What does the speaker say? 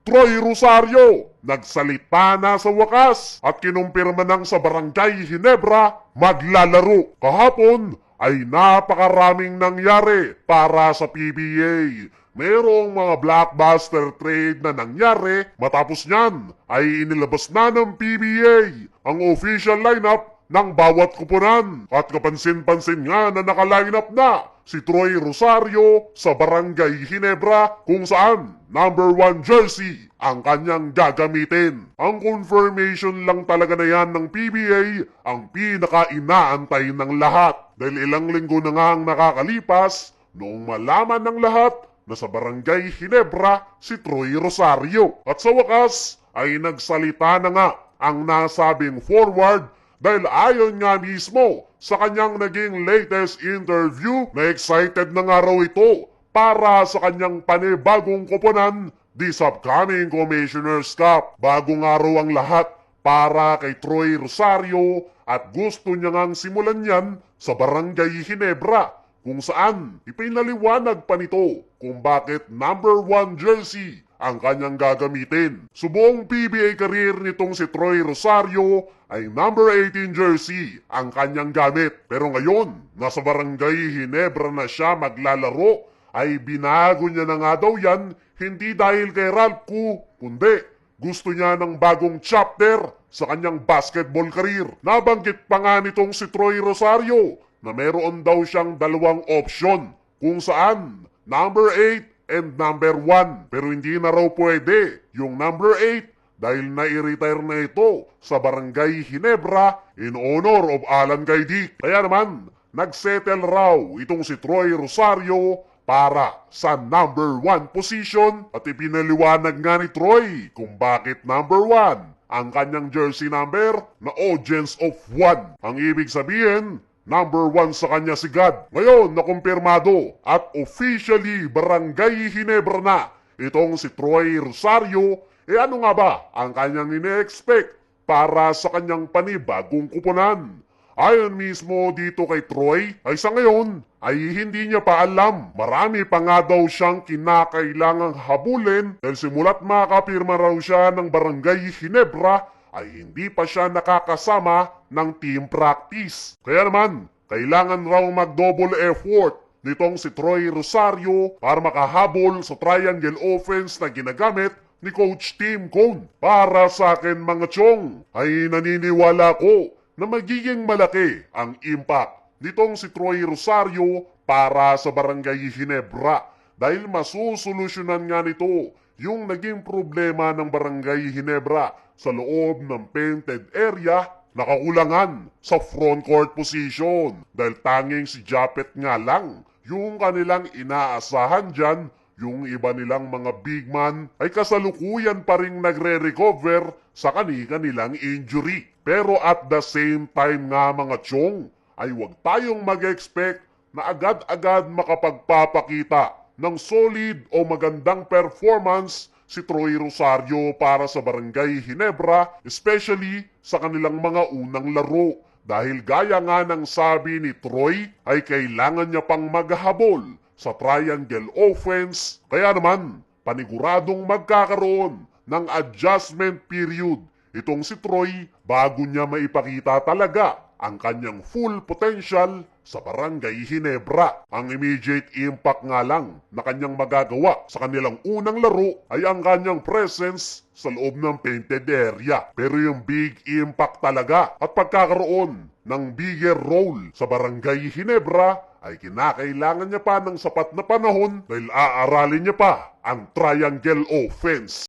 Troy Rosario nagsalita na sa wakas at kinumpirma ng sa Barangay Ginebra maglalaro. Kahapon ay napakaraming nangyari para sa PBA. Merong mga blockbuster trade na nangyari, matapos niyan ay inilabas na ng PBA ang official lineup ng bawat kupunan. At kapansin-pansin nga na naka-lineup na si Troy Rosario sa Barangay Ginebra kung saan number 1 jersey ang kanyang gagamitin. Ang confirmation lang talaga na yan ng PBA ang pinaka-inaantay ng lahat. Dahil ilang linggo na nga ang nakakalipas noong malaman ng lahat na sa Barangay Ginebra si Troy Rosario. At sa wakas ay nagsalita na nga ang nasabing forward dahil ayon nga mismo sa kanyang naging latest interview na excited na nga raw ito para sa kanyang panibagong koponan this upcoming Commissioner's Cup. Bagong araw ang lahat para kay Troy Rosario at gusto niya ngang simulan yan sa Barangay Ginebra kung saan ipinaliwanag pa nito kung bakit number 1 jersey ang kanyang gagamitin. Sa buong PBA career nitong si Troy Rosario ay number 18 jersey ang kanyang gamit. Pero ngayon, nasa Barangay Ginebra na siya maglalaro, ay binago niya na nga daw yan, hindi dahil kay Ralph Koo, kundi gusto niya ng bagong chapter sa kanyang basketball career. Nabanggit pa nga nitong si Troy Rosario na meron daw siyang dalawang option kung saan number 8 and number 1. Pero hindi na raw pwede yung number 8 dahil nai-retire na ito sa Barangay Ginebra in honor of Alan Gaydic. Kaya naman, nagsettle raw itong si Troy Rosario para sa number 1 position at ipinaliwanag nga ni Troy kung bakit number 1 ang kanyang jersey number na audience of 1. Ang ibig sabihin, number 1 sa kanya si God. Ngayon, nakumpirmado at officially Barangay Ginebra na itong si Troy Rosario. Ano nga ba ang kanyang ine-expect para sa kanyang panibagong kupunan? Ayon mismo dito kay Troy, ay sa ngayon ay hindi niya pa alam. Marami pa nga daw siyang kinakailangang habulin dahil simula't makapirma raw siya ng Barangay Ginebra ay hindi pa siya nakakasama ng team practice. Kaya naman, kailangan raw mag-double effort nitong si Troy Rosario para makahabol sa triangle offense na ginagamit ni Coach Tim Cone. Para sa akin mga chong, ay naniniwala ko na magiging malaki ang impact nitong si Troy Rosario para sa Barangay Ginebra dahil masusolusyonan nga nito yung naging problema ng Barangay Ginebra sa loob ng painted area na kakulangan sa front court position dahil tanging si Japet nga lang yung kanilang inaasahan dyan. Yung iba nilang mga big man ay kasalukuyan pa rin nagre-recover sa kanilang injury. Pero at the same time nga mga chong, ay huwag tayong mag-expect na agad-agad makapagpapakita ng solid o magandang performance si Troy Rosario para sa Barangay Ginebra, especially sa kanilang mga unang laro. Dahil gaya nga ng sabi ni Troy, ay kailangan niya pang maghabol sa triangle offense. Kaya naman, paniguradong magkakaroon ng adjustment period itong si Troy bago niya maipakita talaga ang kanyang full potential sa Barangay Ginebra. Ang immediate impact nga lang na kanyang magagawa sa kanilang unang laro ay ang kanyang presence sa loob ng painted area. Pero yung big impact talaga at pagkakaroon ng bigger role sa Barangay Ginebra ay kinakailangan niya pa ng sapat na panahon dahil aaralin niya pa ang triangle offense.